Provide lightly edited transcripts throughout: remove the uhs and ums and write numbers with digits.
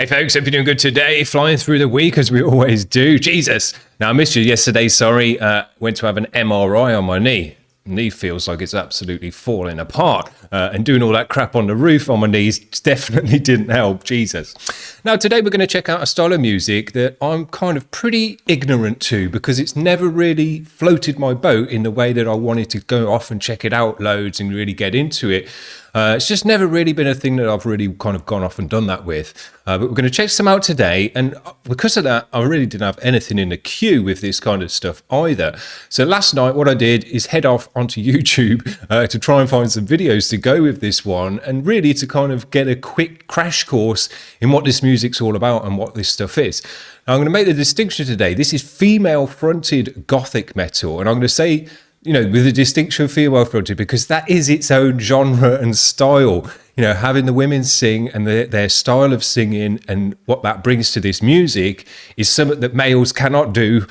Hey folks, hope you're doing good today. Flying through the week as we always do. Jesus. Now, I missed you yesterday, sorry. Went to have an MRI on my knee. Knee feels like it's absolutely falling apart. And doing all that crap on the roof on my knees definitely didn't help. Jesus. Now, today we're going to check out a style of music that I'm kind of pretty ignorant to because it's never really floated my boat in the way that I wanted to go off and check it out loads and really get into it. It's just never really been a thing that I've really kind of gone off and done that with. But we're going to check some out today. And because of that, I really didn't have anything in the queue with this kind of stuff either. So last night, what I did is head off onto YouTube to try and find some videos to go with this one and really to kind of get a quick crash course in what this music's all about and what this stuff is. Now, I'm going to make the distinction today. This is female-fronted Gothic metal. And I'm going to say, you know, with a distinction of female fronted, because that is its own genre and style. You know, having the women sing and their style of singing and what that brings to this music is something that males cannot do.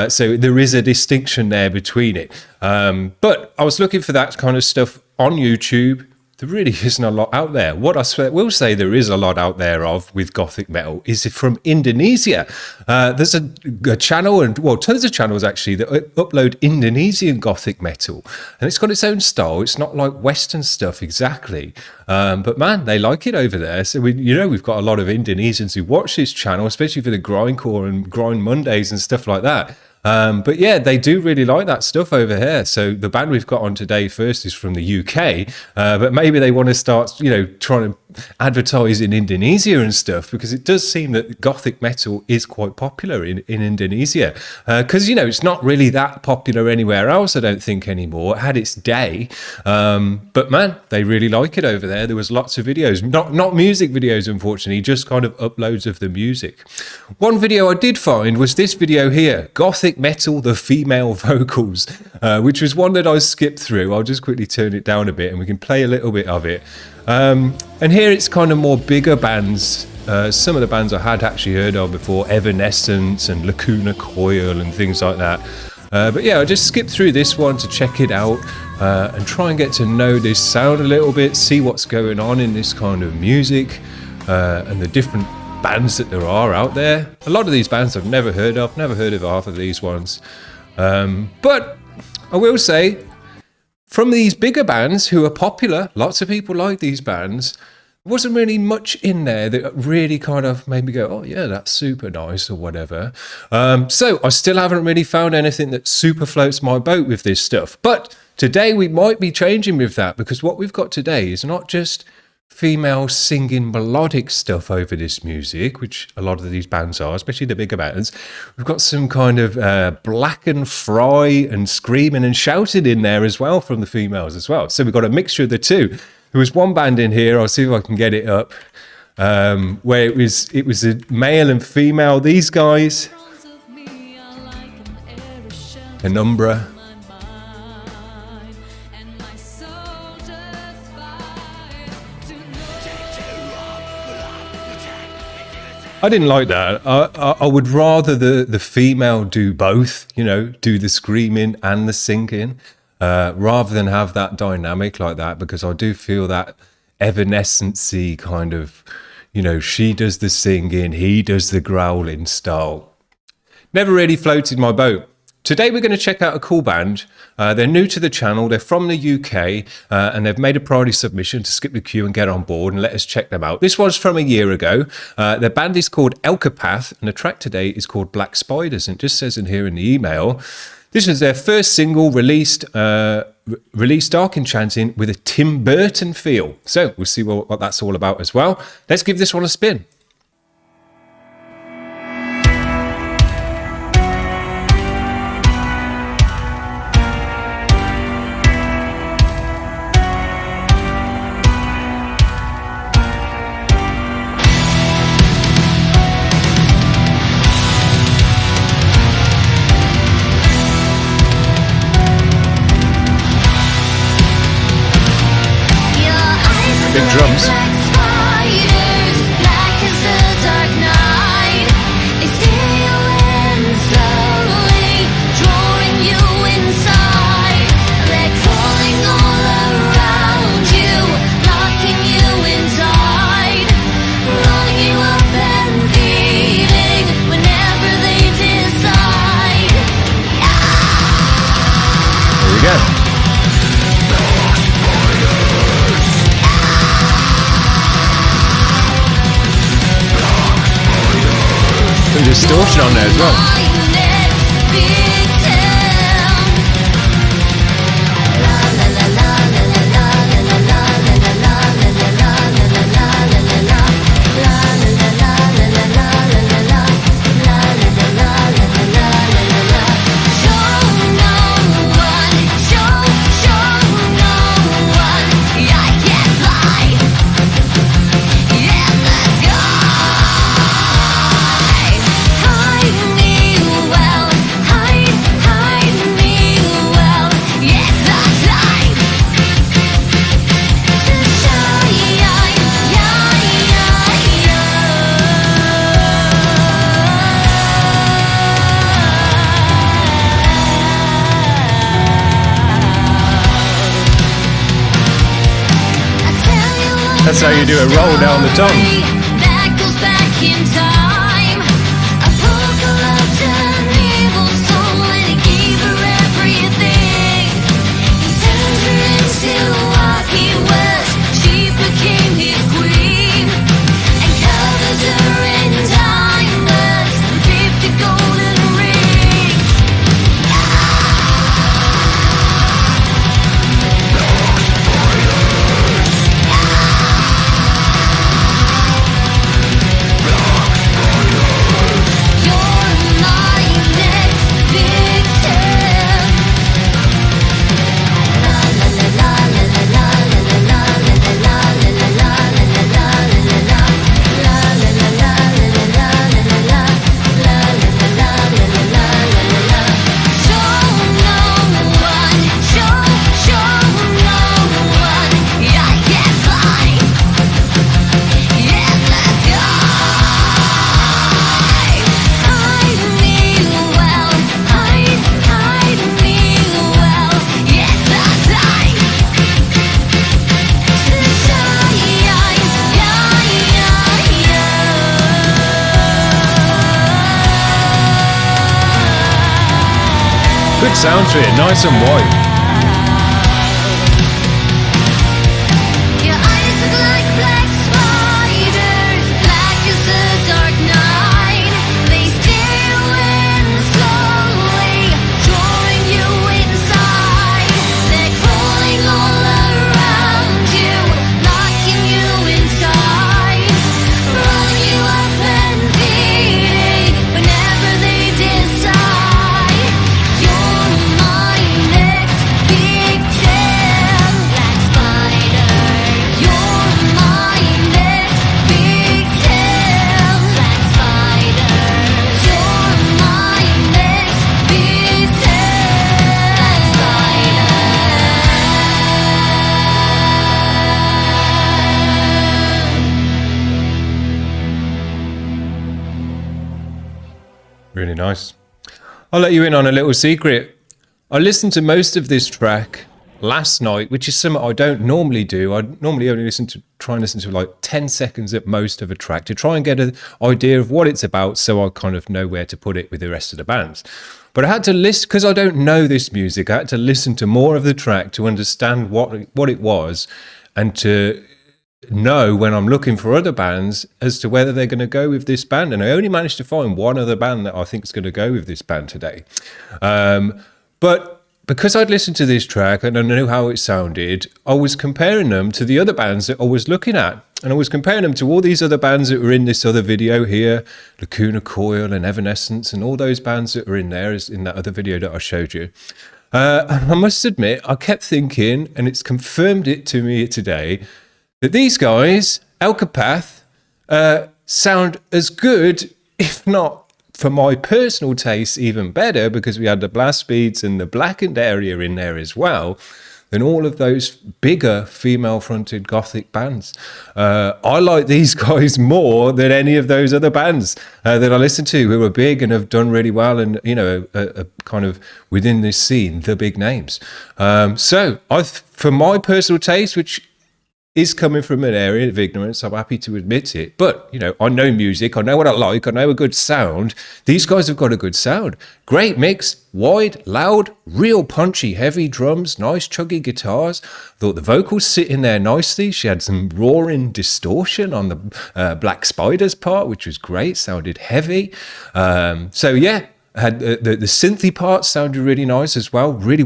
So there is a distinction there between it. But I was looking for that kind of stuff on YouTube. There really isn't a lot out there. What I will say there is a lot out there of with Gothic metal is from Indonesia. There's a channel, and well, tons of channels actually that upload Indonesian Gothic metal, and it's got its own style. It's not like Western stuff exactly, but man, they like it over there. So we've got a lot of Indonesians who watch this channel, especially for the grindcore and grind Mondays and stuff like that. But yeah, they do really like that stuff over here. So the band we've got on today first is from the UK, but maybe they want to start, trying to advertise in Indonesia and stuff, because it does seem that Gothic metal is quite popular in Indonesia. Because, it's not really that popular anywhere else, I don't think, anymore. It had its day. But man, they really like it over there. There was lots of videos, not music videos, unfortunately, just kind of uploads of the music. One video I did find was this video here, Gothic metal, the female vocals, which was one that I skipped through. I'll just quickly turn it down a bit and we can play a little bit of it. And here it's kind of more bigger bands. Some of the bands I had actually heard of before, Evanescence and Lacuna Coil and things like that. But yeah, I just skipped through this one to check it out and try and get to know this sound a little bit, see what's going on in this kind of music and the different bands that there are out there. A lot of these bands I've never heard of half of these ones. But I will say, from these bigger bands who are popular, lots of people like these bands, there wasn't really much in there that really kind of made me go, oh yeah, that's super nice or whatever. So I still haven't really found anything that super floats my boat with this stuff. But today we might be changing with that, because what we've got today is not just female singing melodic stuff over this music, which a lot of these bands are, especially the bigger bands. We've got some kind of Blackened fry and screaming and shouting in there as well from the females as well. So we've got a mixture of the two. There was one band in here, I'll see if I can get it up, where it was a male and female. These guys, Penumbra. I didn't like that. I would rather the female do both, do the screaming and the singing, rather than have that dynamic like that, because I do feel that evanescence-y kind of, she does the singing, he does the growling style. Never really floated my boat. Today we're going to check out a cool band. They're new to the channel, they're from the UK, and they've made a priority submission to skip the queue and get on board and let us check them out. This one's from a year ago. Their band is called Elkapath, and the track today is called Black Spiders, and it just says in here in the email, this was their first single released Dark Enchanting with a Tim Burton feel. So we'll see what that's all about as well. Let's give this one a spin. Big drums. Running you up and on there as well. That's how you do a roll down the tongue. Good sound to it, nice and white. Your eyes look like black spiders, black as the dark night. They stare in slowly, drawing you inside. They're crawling all around you, locking you inside, rolling you up and feeding whenever they decide. Really nice. I'll let you in on a little secret. I listened to most of this track last night, which is something I don't normally do. I normally only try and listen to like 10 seconds at most of a track to try and get an idea of what it's about, so I kind of know where to put it with the rest of the bands. But I had to listen, because I don't know this music, I had to listen to more of the track to understand what it was, and to know when I'm looking for other bands as to whether they're going to go with this band. And I only managed to find one other band that I think is going to go with this band today. But because I'd listened to this track and I knew how it sounded, I was comparing them to the other bands that I was looking at. And I was comparing them to all these other bands that were in this other video here, Lacuna Coil and Evanescence and all those bands that were in there in that other video that I showed you. And I must admit, I kept thinking, and it's confirmed it to me today, that these guys, Elkapath, sound as good, if not, for my personal taste, even better, because we had the blast beats and the Blackened area in there as well, than all of those bigger female-fronted Gothic bands. I like these guys more than any of those other bands that I listen to, who are big and have done really well, and are kind of within this scene, the big names. So, for my personal taste, which is coming from an area of ignorance. I'm happy to admit it. But, I know music. I know what I like. I know a good sound. These guys have got a good sound. Great mix, wide, loud, real punchy, heavy drums, nice chuggy guitars. Thought the vocals sit in there nicely. She had some roaring distortion on the Black Spider's part, which was great. Sounded heavy. Had the synthy part sounded really nice as well. Really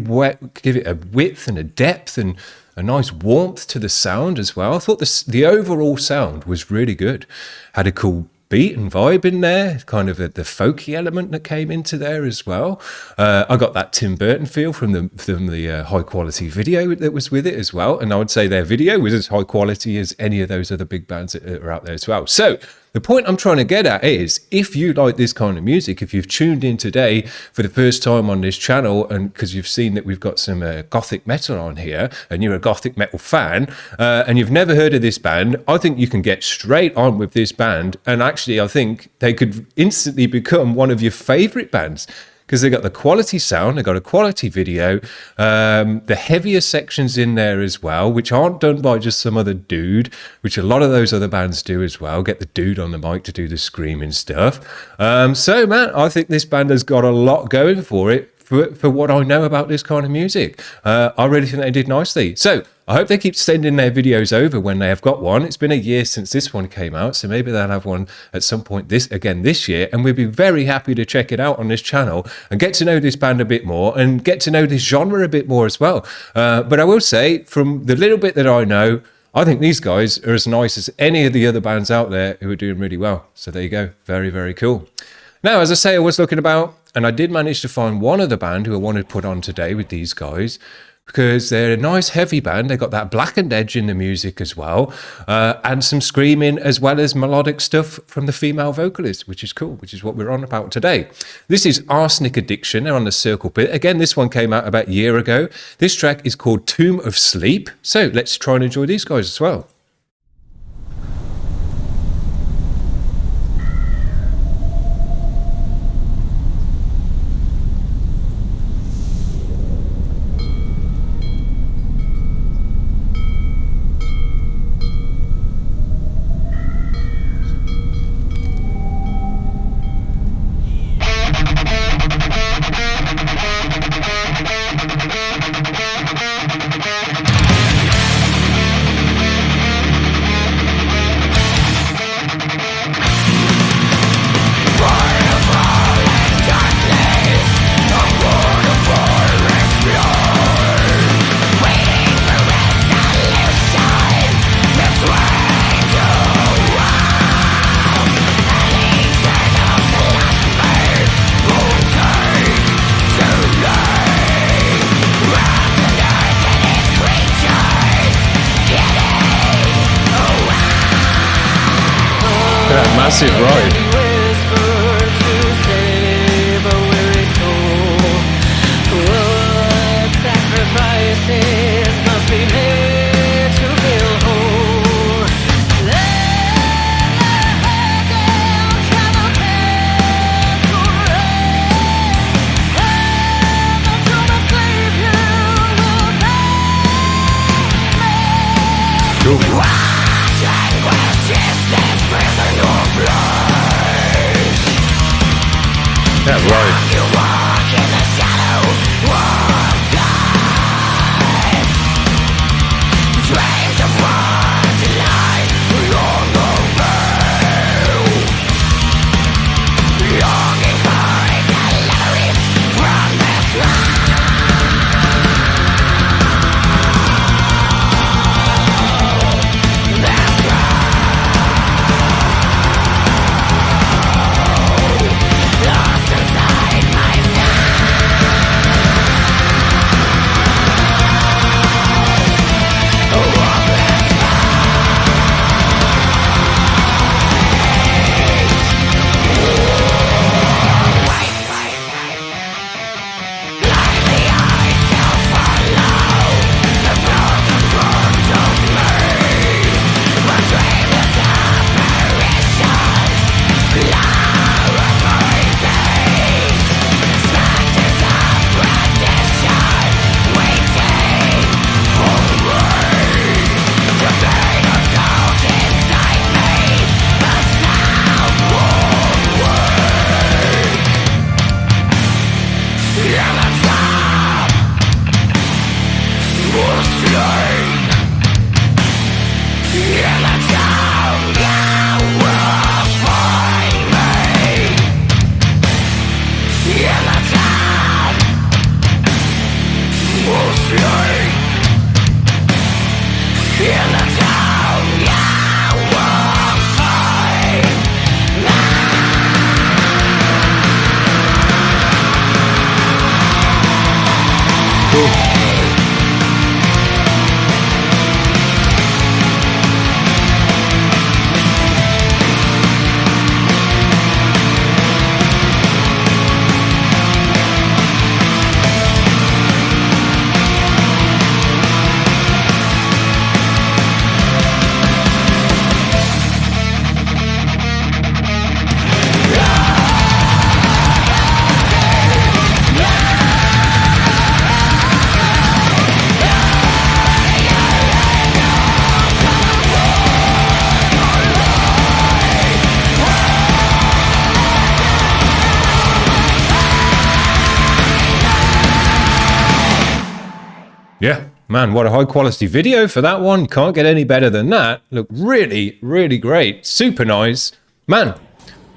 give it a width and a depth and a nice warmth to the sound as well. I thought the overall sound was really good. Had a cool beat and vibe in there, kind of the folky element that came into there as well. I got that Tim Burton feel from the high quality video that was with it as well. And I would say their video was as high quality as any of those other big bands that are out there as well. So the point I'm trying to get at is, if you like this kind of music, if you've tuned in today for the first time on this channel, and because you've seen that we've got some Gothic metal on here, and you're a Gothic metal fan, and you've never heard of this band, I think you can get straight on with this band. And actually, I think they could instantly become one of your favorite bands, because they got the quality sound, they got a quality video, the heavier sections in there as well, which aren't done by just some other dude, which a lot of those other bands do as well, get the dude on the mic to do the screaming stuff. So, man, I think this band has got a lot going for it, for what I know about this kind of music. I really think they did nicely. So I hope they keep sending their videos over when they have got one. It's been a year since this one came out, so maybe they'll have one at some point this year, and we'll be very happy to check it out on this channel and get to know this band a bit more and get to know this genre a bit more as well. But I will say, from the little bit that I know, I think these guys are as nice as any of the other bands out there who are doing really well. So there you go. Very, very cool. Now, as I say, I was looking about, and I did manage to find one other band who I wanted to put on today with these guys, because they're a nice heavy band. They got that Blackened edge in the music as well, and some screaming as well as melodic stuff from the female vocalist, which is cool, which is what we're on about today. This is Arsenic Addiction. They're on the Circle Pit. Again, this one came out about a year ago. This track is called Tomb of Sleep. So let's try and enjoy these guys as well. Massive ride. That ride. Lost inside my Yeah, man, what a high quality video for that one. Can't get any better than that. Look, really, really great. Super nice. Man,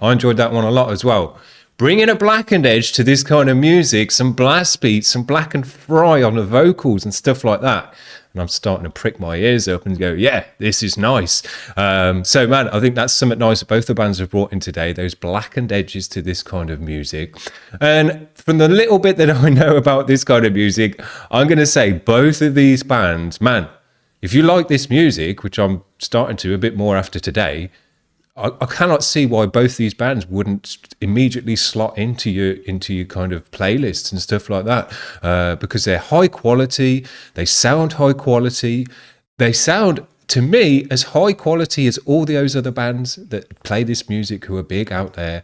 I enjoyed that one a lot as well. Bringing a Blackened edge to this kind of music, some blast beats, some Blackened fry on the vocals and stuff like that. And I'm starting to prick my ears up and go, yeah, this is nice. So, man, I think that's something nice that both the bands have brought in today, those Blackened edges to this kind of music. And from the little bit that I know about this kind of music, I'm going to say both of these bands, man, if you like this music, which I'm starting to a bit more after today, I cannot see why both these bands wouldn't immediately slot into your kind of playlists and stuff like that, because they're high quality, they sound high quality, they sound to me as high quality as all those other bands that play this music who are big out there.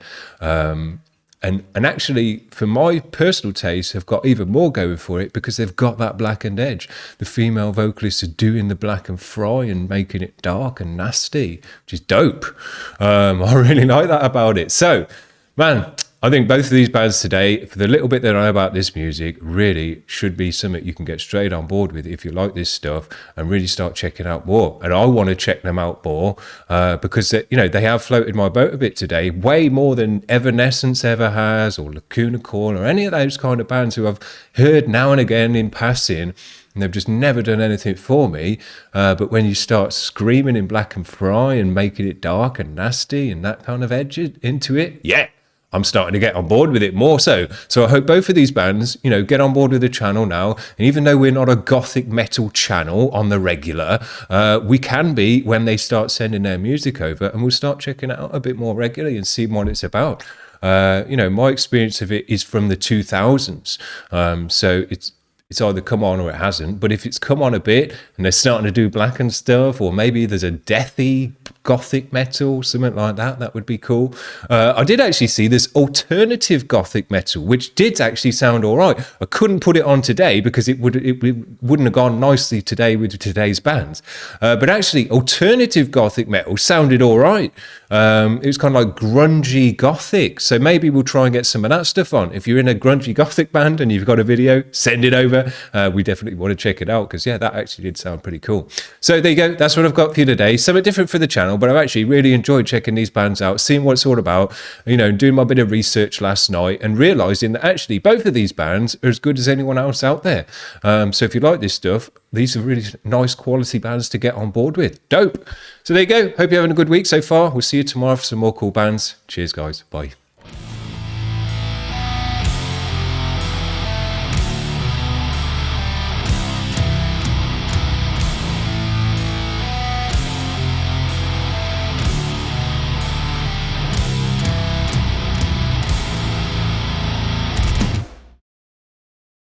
And actually, for my personal taste, have got even more going for it because they've got that Blackened edge. The female vocalists are doing the Blackened fry and making it dark and nasty, which is dope. I really like that about it. So, man, I think both of these bands today, for the little bit that I know about this music, really should be something you can get straight on board with if you like this stuff and really start checking out more. And I want to check them out more because they have floated my boat a bit today, way more than Evanescence ever has, or Lacuna Coil, or any of those kind of bands who I've heard now and again in passing. And they've just never done anything for me. But when you start screaming in Blackened fry and making it dark and nasty and that kind of edge into it, yeah, I'm starting to get on board with it more so. So I hope both of these bands, get on board with the channel now. And even though we're not a Gothic metal channel on the regular, we can be when they start sending their music over, and we'll start checking it out a bit more regularly and seeing what it's about. My experience of it is from the 2000s. So it's either come on or it hasn't. But if it's come on a bit and they're starting to do Blackened stuff, or maybe there's a deathy Gothic metal, something like that, that would be cool. I did actually see this alternative Gothic metal, which did actually sound all right. I couldn't put it on today because it wouldn't have gone nicely today with today's bands. But actually, alternative Gothic metal sounded all right. It was kind of like grungy Gothic. So maybe we'll try and get some of that stuff on. If you're in a grungy Gothic band and you've got a video, send it over. We definitely want to check it out because, yeah, that actually did sound pretty cool. So there you go. That's what I've got for you today. Something different for the channel, but I've actually really enjoyed checking these bands out, seeing what it's all about, doing my bit of research last night and realising that actually both of these bands are as good as anyone else out there. So if you like this stuff, these are really nice quality bands to get on board with. Dope. So there you go. Hope you're having a good week so far. We'll see you tomorrow for some more cool bands. Cheers, guys. Bye.